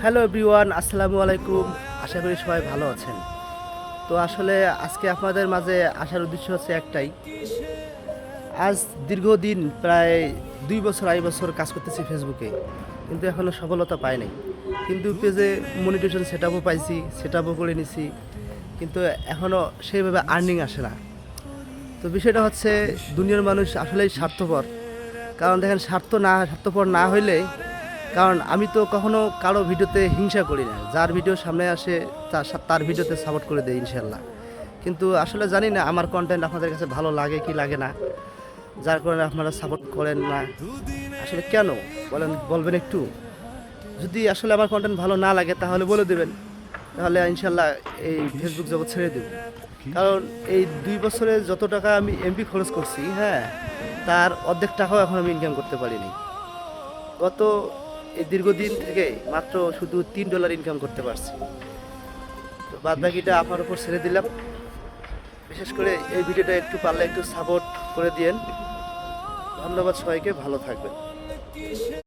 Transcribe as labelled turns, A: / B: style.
A: Hello everyone, আসসালামু আলাইকুম। আশা করি সবাই ভালো আছেন। তো আসলে আজকে আপনাদের মাঝে আসার উদ্দেশ্য হচ্ছে একটাই। আজ দীর্ঘদিন প্রায় 2 বছর 2.5 বছর কাজ করতেছি ফেসবুকে, কিন্তু এখনও সফলতা পাই নাই। কিন্তু পেজে মনিটেশন সেট আপও পাইছি, সেট আপও করে নিছি, কিন্তু এখনও সেইভাবে আর্নিং আসে না। তো বিষয়টা হচ্ছে, দুনিয়ার মানুষ আসলেই স্বার্থপর। কারণ দেখেন, স্বার্থপর না হইলে, কারণ আমি তো কখনো কারো ভিডিওতে হিংসা করি না। যার ভিডিও সামনে আসে তার ভিডিওতে সাপোর্ট করে দেয় ইনশাল্লাহ। কিন্তু আসলে জানি না আমার কন্টেন্ট আপনাদের কাছে ভালো লাগে কি লাগে না, যার কারণে আপনারা সাপোর্ট করেন না। আসলে কেন বলবেন একটু? যদি আসলে আমার কন্টেন্ট ভালো না লাগে তাহলে বলে দেবেন, তাহলে ইনশাল্লাহ এই ফেসবুক জগৎ ছেড়ে দেব। কারণ এই 2 বছরে যত টাকা আমি এমবি খরচ করছি, হ্যাঁ, তার অর্ধেক টাকাও এখন আমি ইনকাম করতে পারিনি। গত এই দীর্ঘদিন থেকে মাত্র শুধু $3 ইনকাম করতে পারছি। তো বাদ বাকিটা আপনার উপর ছেড়ে দিলাম। বিশেষ করে এই ভিডিওটা একটু পারলে একটু সাপোর্ট করে দিয়েন। ধন্যবাদ সবাইকে, ভালো থাকবেন।